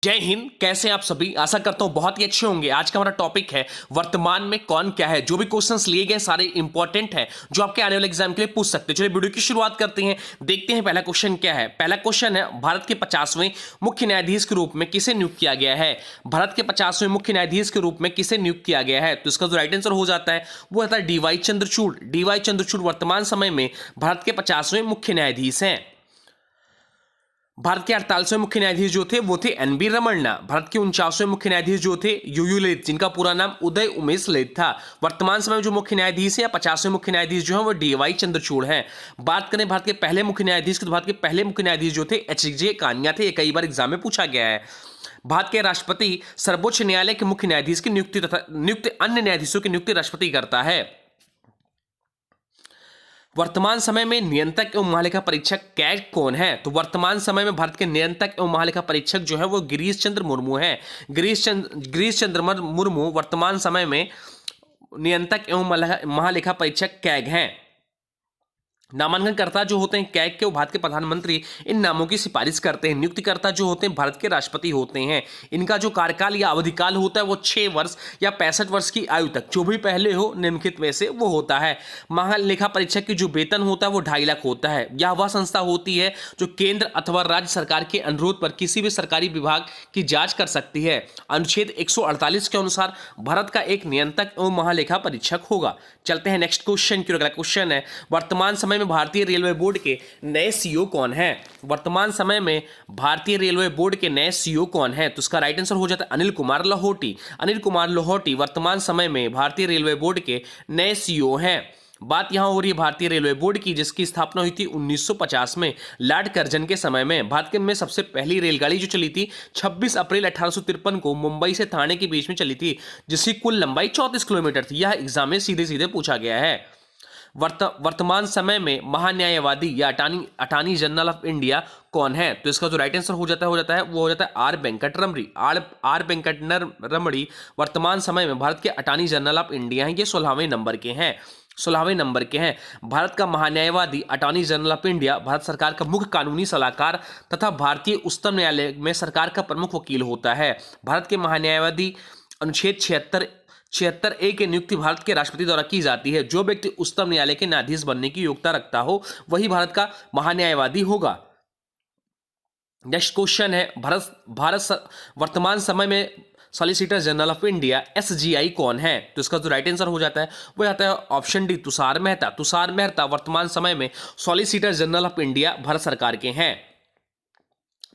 जय हिंद। कैसे हैं आप सभी? आशा करता हूं बहुत ही अच्छे होंगे। आज का हमारा टॉपिक है वर्तमान में कौन क्या है। जो भी क्वेश्चंस लिए गए सारे इंपॉर्टेंट है जो आपके आने वाले एग्जाम के लिए पूछ सकते हैं। चलिए वीडियो की शुरुआत करते हैं। देखते हैं पहला क्वेश्चन क्या है। पहला क्वेश्चन है, भारत के 50वें मुख्य न्यायाधीश के रूप में किसे नियुक्त किया गया है? भारत के 50वें मुख्य न्यायाधीश के रूप में किसे नियुक्त किया गया है? तो इसका जो राइट आंसर हो जाता है वो होता है डीवाई चंद्रचूड़। डीवाई चंद्रचूड़ वर्तमान समय में भारत के 50वें मुख्य न्यायाधीश हैं। भारत के 48वें मुख्य न्यायाधीश जो थे वो थे एन बी रमन्ना। भारत के 49वें मुख्य न्यायाधीश जो थे यूयू ललित, जिनका पूरा नाम उदय उमेश ललित था। वर्तमान समय में जो मुख्य न्यायाधीश है या 50वें मुख्य न्यायाधीश जो है वो डीवाई चंद्रचूड़ हैं। बात करें भारत के पहले मुख्य न्यायाधीश की, तो भारत के पहले मुख्य न्यायाधीश जो थे एच जे कानिया थे। ये कई बार एग्जाम में पूछा गया है। भारत के राष्ट्रपति सर्वोच्च न्यायालय के मुख्य न्यायाधीश की नियुक्ति तथा नियुक्ति अन्य न्यायाधीशों की नियुक्ति राष्ट्रपति करता है। वर्तमान समय में नियंत्रक एवं महालेखा परीक्षक कैग कौन है? तो वर्तमान समय में भारत के नियंत्रक एवं महालेखा परीक्षक जो है वो गिरीश चंद्र मुर्मू है। गिरीश चंद्र मुर्मू वर्तमान समय में नियंत्रक एवं महालेखा परीक्षक कैग हैं। नामांकनकर्ता जो होते हैं कैग के, वो भारत के प्रधानमंत्री इन नामों की सिफारिश करते हैं। नियुक्तिकर्ता जो होते हैं भारत के राष्ट्रपति होते हैं। इनका जो कार्यकाल या अवधिकाल होता है वो 6 वर्ष या 65 वर्ष की आयु तक, जो भी पहले हो निम्नलिखित में से वो होता है। महालेखा परीक्षक की जो वेतन होता है वो 2.5 लाख होता है। यह वह संस्था होती है जो केंद्र अथवा राज्य सरकार के अनुरोध पर किसी भी सरकारी विभाग की जांच कर सकती है। अनुच्छेद 148 के अनुसार भारत का एक नियंत्रक एवं महालेखा परीक्षक होगा। चलते हैं नेक्स्ट क्वेश्चन की। अगला क्वेश्चन है, वर्तमान समय में भारतीय रेलवे बोर्ड के नए सीईओ कौन है? वर्तमान समय में भारतीय रेलवे बोर्ड के नए सीईओ कौन है? तो इसका राइट आंसर हो जाता है अनिल कुमार लाहौटी। अनिल कुमार लाहौटी वर्तमान समय में भारतीय रेलवे बोर्ड के नए सीईओ हैं। बात यहां हो रही है भारतीय रेलवे बोर्ड की, जिसकी स्थापना हुई थी 1950 में लॉर्ड कर्जन के समय में। भारत के में सबसे पहली रेलगाड़ी जो चली थी 26 अप्रैल 1853 को मुंबई से ठाणे के बीच में चली थी, जिसकी कुल लंबाई 34 किलोमीटर थी। यह एग्जाम में सीधे सीधे पूछा गया है। वर्तमान समय में महान्यायवादी या अटॉर्नी जनरल ऑफ इंडिया कौन है? तो इसका जो राइट आंसर हो जाता है are Venkat Ramani. Are Venkat रमणी वर्तमान समय में भारत के अटॉर्नी जनरल ऑफ इंडिया हैं। ये 16वें नंबर के हैं। 16वें नंबर के हैं। भारत का महान्यायवादी attorney general of India Bharat सरकार का मुख्य कानूनी सलाहकार तथा भारतीय उच्चतम न्यायालय में सरकार का प्रमुख वकील होता है। भारत के महान्यायवादी अनुच्छेद 76A की नियुक्ति भारत के राष्ट्रपति द्वारा की जाती है। जो व्यक्ति उच्चतम न्यायालय के न्यायाधीश बनने की योग्यता रखता हो वही भारत का महान्यायवादी होगा। नेक्स्ट क्वेश्चन है, भारत वर्तमान समय में solicitor general of India SGI कौन है? तो इसका जो राइट आंसर हो जाता है वो आता है ऑप्शन डी, तुषार मेहता। तुषार मेहता वर्तमान समय में solicitor general of India Bharat सरकार के हैं।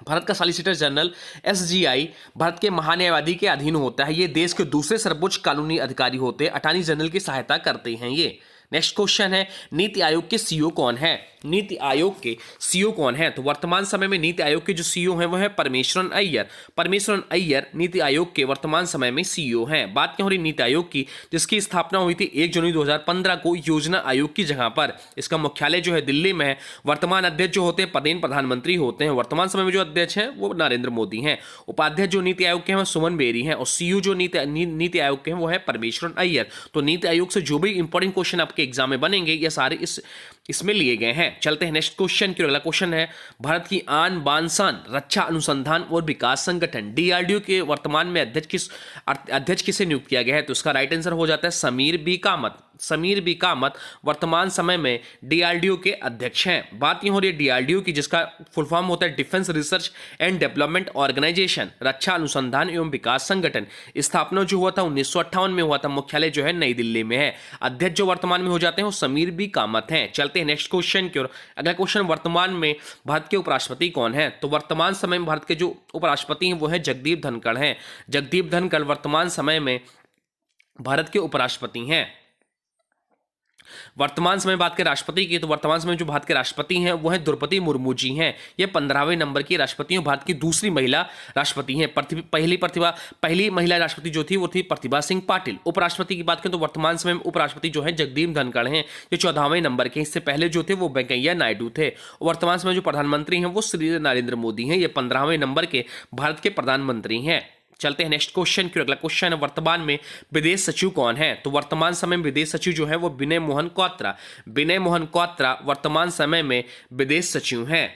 भारत का सॉलिसिटर जनरल SGI भारत के महान्यायवादी के अधीन होता है। ये देश के दूसरे सर्वोच्च कानूनी अधिकारी होते हैं। अटॉर्नी जनरल की सहायता करते हैं ये। नेक्स्ट क्वेश्चन है, नीति आयोग के सीईओ कौन है? नीति आयोग के सीईओ कौन है? तो वर्तमान समय में नीति आयोग के जो सीईओ हैं वो है परमेश्वरन अय्यर। परमेश्वरन अय्यर नीति आयोग के वर्तमान समय में सीईओ हैं। बात क्या हो रही नीति आयोग की, जिसकी स्थापना हुई थी 1 जनवरी 2015 को योजना आयोग की जगह पर। इसका मुख्यालय जो है दिल्ली में है। वर्तमान अध्यक्ष जो होते हैं पदेन प्रधानमंत्री होते हैं। वर्तमान समय में जो अध्यक्ष हैं वो नरेंद्र मोदी हैं। उपाध्यक्ष जो नीति आयोग के हैं वो सुमन बेरी हैं। और सीईओ जो नीति आयोग के हैं वो है परमेश्वरन अय्यर। तो नीति आयोग से जो भी इंपॉर्टेंट क्वेश्चन आपके एग्जाम में बनेंगे ये सारे इसमें लिए गए हैं। चलते हैं नेक्स्ट क्वेश्चन की। अगला क्वेश्चन है, भारत की आन बान शान रक्षा अनुसंधान और विकास संगठन DRDO के वर्तमान में अध्यक्ष किसे नियुक्त किया गया है? तो इसका राइट आंसर हो जाता है समीर बी कामत। समीर बी कामत वर्तमान समय में DRDO के अध्यक्ष हैं। बात यह हो रही है DRDO की, जिसका फुल फॉर्म होता है defence research and development organisation, रक्षा अनुसंधान एवं विकास संगठन। स्थापना जो हुआ था 1958 में हुआ था। मुख्यालय जो है नई दिल्ली में है। अध्यक्ष जो वर्तमान में हो जाते हैं वो समीर बी कामत हैं। चलते हैं नेक्स्ट क्वेश्चन की ओर। अगला क्वेश्चन, वर्तमान में भारत के उपराष्ट्रपति कौन है? तो वर्तमान समय में भारत के जो उपराष्ट्रपति हैं वो है जगदीप धनखड़ हैं। जगदीप धनखड़ वर्तमान समय में भारत के उपराष्ट्रपति हैं। वर्तमान समय बात करें राष्ट्रपति की, तो वर्तमान समय जो भारत के राष्ट्रपति हैं वो हैं द्रौपदी मुर्मू जी हैं। ये 15वें नंबर की राष्ट्रपति हैं। भारत की दूसरी महिला राष्ट्रपति हैं। पहली महिला राष्ट्रपति जो थी वो थी प्रतिभा सिंह पाटिल। उपराष्ट्रपति की बात करें तो वर्तमान समय में उपराष्ट्रपति जो है जगदीप धनखड़ हैं। ये 14वें नंबर के। इससे पहले जो थे वो वेंकैया नायडू थे। वर्तमान समय जो प्रधानमंत्री हैं वो श्री नरेंद्र मोदी हैं। ये 15वें नंबर के भारत के प्रधानमंत्री हैं। चलते हैं नेक्स्ट क्वेश्चन की। अगला क्वेश्चन है, वर्तमान में विदेश सचिव कौन है? तो वर्तमान समय में विदेश सचिव जो है वो विनय मोहन क्वात्रा। विनय मोहन क्वात्रा वर्तमान समय में विदेश सचिव हैं।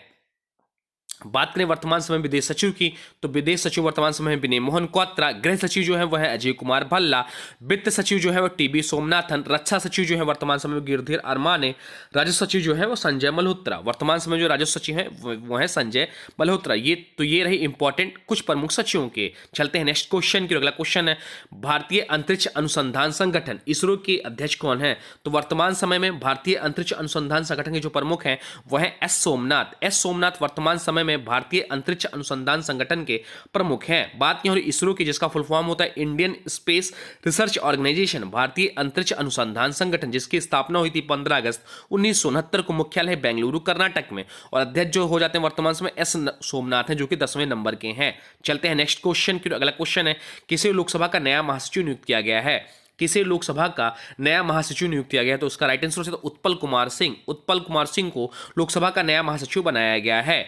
बात करें वर्तमान समय विदेश सचिव की, तो विदेश सचिव वर्तमान समय विनय मोहन क्वात्रा, गृह सचिव जो है वह है अजय कुमार भल्ला, वित्त सचिव जो है वह टीबी सोमनाथन, रक्षा सचिव जो है वर्तमान समय में गिरधर अरमाने, राजस्व सचिव जो है वो संजय मल्होत्रा। वर्तमान समय जो राजस्व सचिव है वो है संजय मल्होत्रा। ये रही इंपॉर्टेंट कुछ प्रमुख सचिवों के। चलते हैं नेक्स्ट क्वेश्चन की। अगला क्वेश्चन है भारतीय अंतरिक्ष अनुसंधान संगठन इसरो के अध्यक्ष कौन है? तो वर्तमान समय में भारतीय अंतरिक्ष अनुसंधान संगठन के जो प्रमुख हैं वह है एस सोमनाथ। एस सोमनाथ वर्तमान समय में भारतीय अंतरिक्ष अनुसंधान संगठन के प्रमुख हैं। बात की हो रही इसरो की, जिसका फुल फॉर्म होता है इंडियन स्पेस रिसर्च ऑर्गेनाइजेशन, भारतीय अंतरिक्ष अनुसंधान संगठन, जिसकी स्थापना हुई थी 15 अगस्त 1969 को। मुख्यालय बेंगलुरु कर्नाटक में, और अध्यक्ष जो हो जाते हैं वर्तमान समय एस सोमनाथ हैं, जो कि 10वें नंबर के हैं। चलते हैं नेक्स्ट क्वेश्चन की। अगला क्वेश्चन है किसे लोकसभा का नया महासचिव नियुक्त किया गया है? किसे लोकसभा का नया महासचिव नियुक्त किया गया है? तो उसका राइट आंसर है उत्पल कुमार सिंह। उत्पल कुमार सिंह को लोकसभा का नया महासचिव बनाया गया है।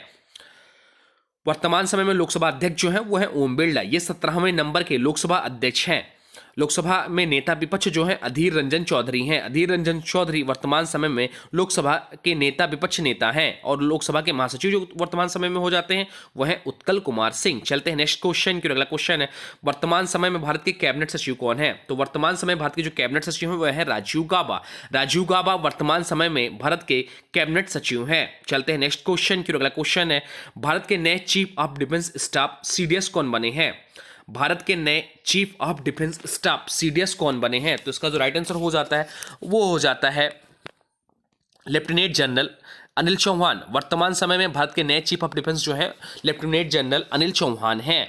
वर्तमान समय में लोकसभा अध्यक्ष जो है वो है ओम बिरला। ये 17वें नंबर के लोकसभा अध्यक्ष हैं। लोकसभा में नेता विपक्ष जो है अधीर रंजन चौधरी हैं। अधीर रंजन चौधरी वर्तमान समय में लोकसभा के नेता विपक्ष नेता हैं, और लोकसभा के महासचिव जो वर्तमान समय में हो जाते हैं वह है उत्कल कुमार सिंह। चलते हैं नेक्स्ट क्वेश्चन की। अगला क्वेश्चन है वर्तमान समय में भारत के कैबिनेट सचिव कौन है? तो वर्तमान समय भारत के जो कैबिनेट सचिव हैं वह है राजीव गाबा। राजीव गाबा वर्तमान समय में भारत के कैबिनेट सचिव हैं। चलते हैं नेक्स्ट क्वेश्चन की। अगला क्वेश्चन है भारत के नए chief of defence staff CDS कौन बने हैं? भारत के नए chief of defence staff CDS कौन बने हैं? तो इसका जो राइट आंसर हो जाता है वो हो जाता है लेफ्टिनेंट जनरल अनिल चौहान। वर्तमान समय में भारत के नए चीफ ऑफ डिफेंस जो है लेफ्टिनेंट जनरल अनिल चौहान हैं।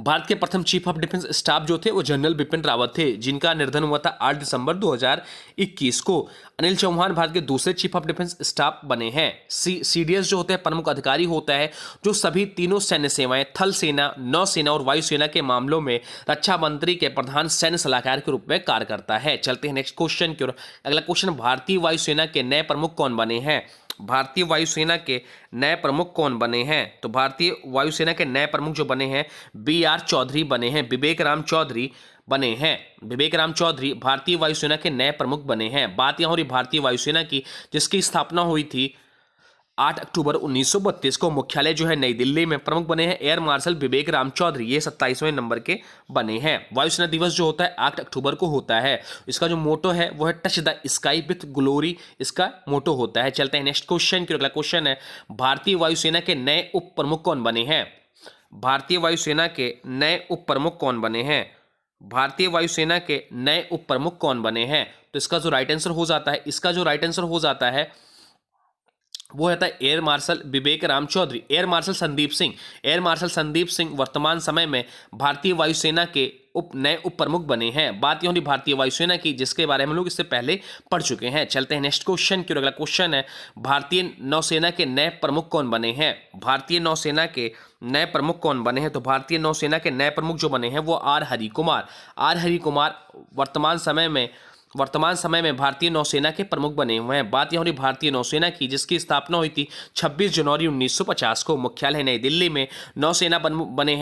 भारत के प्रथम चीफ ऑफ डिफेंस स्टाफ जो थे वो जनरल बिपिन रावत थे, जिनका निर्धन हुआ था 8 दिसंबर 2021 को। अनिल चौहान भारत के दूसरे चीफ ऑफ डिफेंस स्टाफ बने हैं। सीडीएस जो होते हैं प्रमुख अधिकारी होता है जो सभी तीनों सैन्य सेवाएं, थल सेना, नौसेना और वायुसेना के मामलों में रक्षा मंत्री के प्रधान सैन्य सलाहकार के रूप में कार्य करता है। चलते हैं नेक्स्ट क्वेश्चन की ओर। अगला क्वेश्चन भारतीय वायुसेना के नए प्रमुख कौन बने हैं? भारतीय वायुसेना के नए प्रमुख कौन बने हैं? तो भारतीय वायुसेना के नए प्रमुख जो बने हैं BR चौधरी बने हैं। विवेक राम चौधरी बने हैं। विवेक राम चौधरी भारतीय वायुसेना के नए प्रमुख बने हैं। बात यहाँ हो रही भारतीय वायुसेना की, जिसकी स्थापना हुई थी 8 अक्टूबर 1932 को। मुख्यालय जो है नई दिल्ली में। प्रमुख बने हैं एयर मार्शल विवेक राम चौधरी। ये 27वें नंबर के बने हैं। वायुसेना दिवस जो होता है 8 अक्टूबर को होता है। इसका जो मोटो है वो है touch the sky with glory, इसका मोटो होता है। चलते हैं नेक्स्ट क्वेश्चन की। अगला क्वेश्चन है भारतीय वायुसेना के नए उप प्रमुख कौन बने हैं? भारतीय वायुसेना के नए उप प्रमुख कौन बने हैं? भारतीय वायुसेना के नए उप प्रमुख कौन बने हैं? तो इसका जो राइट आंसर हो जाता है वो रहता है एयर मार्शल विवेक राम चौधरी। एयर मार्शल संदीप सिंह वर्तमान समय में भारतीय वायुसेना के नए उप प्रमुख बने हैं। बात ये होनी भारतीय वायुसेना की, जिसके बारे में हम लोग इससे पहले पढ़ चुके हैं। चलते हैं नेक्स्ट क्वेश्चन की। अगला क्वेश्चन है भारतीय नौसेना के नए प्रमुख कौन बने हैं? भारतीय नौसेना के नए प्रमुख कौन बने हैं? तो भारतीय नौसेना के नए प्रमुख जो बने हैं वो आर हरि कुमार वर्तमान समय में भारतीय नौसेना के प्रमुख बने हुए हैं। बात यह हो रही भारतीय नौसेना की, जिसकी स्थापना हुई थी 26 जनवरी 1950 को। मुख्यालय नई दिल्ली में। नौसेना प्रमुख बने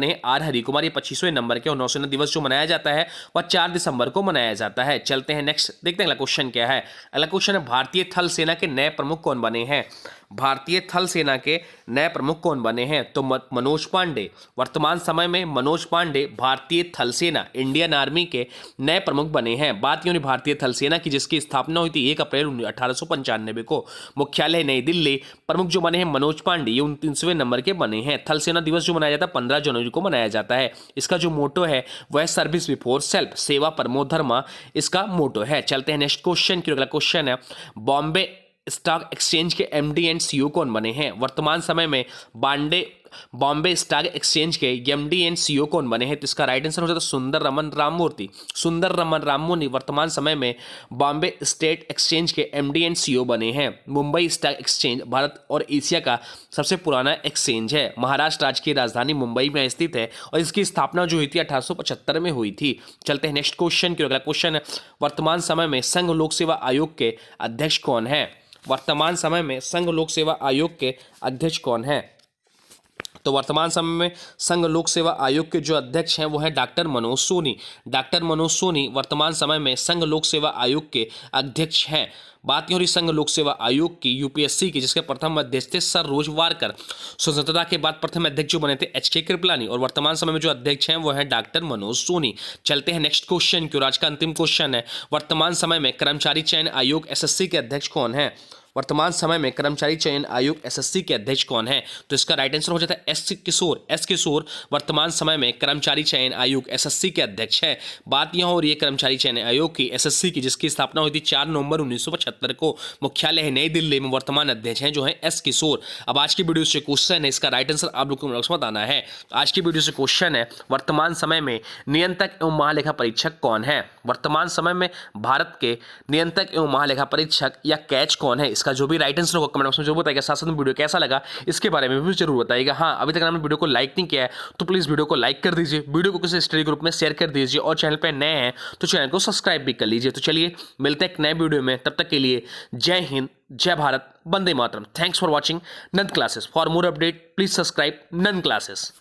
हैं आर हरि कुमार। ये 25वें नंबर के। और नौसेना दिवस जो मनाया जाता है वह 4 दिसंबर को मनाया जाता है। चलते हैं नेक्स्ट, देखते हैं अगला क्वेश्चन क्या है। अगला क्वेश्चन है भारतीय थल सेना के नए प्रमुख कौन बने हैं? भारतीय थल सेना के नए प्रमुख कौन बने हैं? तो मनोज पांडे। वर्तमान समय में मनोज पांडे भारतीय थल सेना इंडियन आर्मी के नए प्रमुख बने हैं। बात यूं भारतीय थल सेना की, जिसकी स्थापना हुई थी 1 अप्रैल 1895 को। मुख्यालय नई दिल्ली। प्रमुख जो बने हैं मनोज पांडे, ये 29वें नंबर के बने हैं। थल सेना दिवस जो मनाया जाता है 15 जनवरी को मनाया जाता है। इसका जो मोटो है वह सर्विस बिफोर सेल्फ, सेवा परमो धर्म, इसका मोटो है। चलते हैं नेक्स्ट क्वेश्चन की। अगला क्वेश्चन है बॉम्बे स्टॉक एक्सचेंज के MD एंड CEO कौन बने हैं? वर्तमान समय में बॉम्बे स्टॉक एक्सचेंज के MD एंड CEO कौन बने हैं? तो इसका राइट आंसर हो जाता है सुंदर रमन राममूर्ति वर्तमान समय में बॉम्बे स्टेट एक्सचेंज के MD एंड CEO बने हैं। मुंबई स्टॉक एक्सचेंज भारत और एशिया का सबसे पुराना एक्सचेंज है। महाराष्ट्र राज्य की राजधानी मुंबई में स्थित है, और इसकी स्थापना जो हुई थी 1875 में हुई थी। चलते हैं नेक्स्ट क्वेश्चन की। अगला क्वेश्चन है वर्तमान समय में संघ लोक सेवा आयोग के अध्यक्ष कौन है? वर्तमान समय में संघ लोक सेवा आयोग के अध्यक्ष कौन है? तो वर्तमान समय में संघ लोक सेवा आयोग के जो अध्यक्ष हैं वो हैं डॉक्टर मनोज सोनी। डॉक्टर मनोज सोनी वर्तमान समय में संघ लोक सेवा आयोग के अध्यक्ष हैं। बात हो रही संघ लोक सेवा आयोग की, यूपीएससी की, जिसके प्रथम अध्यक्ष थे सरोज वारकर। स्वतंत्रता के बाद प्रथम अध्यक्ष जो बने थे एच.के. कृपलानी, और वर्तमान समय में जो अध्यक्ष हैं वो है डॉक्टर मनोज सोनी। चलते हैं नेक्स्ट क्वेश्चन की, और आज का अंतिम क्वेश्चन है, वर्तमान समय में कर्मचारी चयन आयोग एसएससी के अध्यक्ष कौन है? वर्तमान समय में कर्मचारी चयन आयोग एसएससी के अध्यक्ष कौन है? तो इसका राइट आंसर हो जाता है एस किशोर वर्तमान समय में कर्मचारी चयन आयोग एसएससी के अध्यक्ष है। बात यहां हो रही है कर्मचारी चयन आयोग की, एसएससी की, जिसकी स्थापना हुई थी 4 नवंबर 1975 को। मुख्यालय है नई दिल्ली में। वर्तमान अध्यक्ष हैं जो है एस किशोर। अब आज की वीडियो से क्वेश्चन है, इसका राइट आंसर आप लोग को बताना है। आज की वीडियो से क्वेश्चन है, वर्तमान समय में नियंत्रक एवं महालेखा परीक्षक कौन है? वर्तमान समय में भारत के नियंत्रक एवं महालेखा परीक्षक या कैच कौन है? इसका जो भी राइट आंसर होगा कमेंट बॉक्स में जरूर बताइएगा। साथ साथ में वीडियो कैसा लगा इसके बारे में भी जरूर बताइएगा। हाँ, अभी तक आपने वीडियो को लाइक नहीं किया है तो प्लीज वीडियो को लाइक कर दीजिए, वीडियो को किसी स्टडी ग्रुप में शेयर कर दीजिए, और चैनल पर नए हैं तो चैनल को सब्सक्राइब भी कर लीजिए। तो चलिए मिलते हैं एक नए वीडियो में, तब तक के लिए जय हिंद, जय भारत, वंदे मातरम। Thanks for watching Nand classes. For more update please subscribe Nand classes.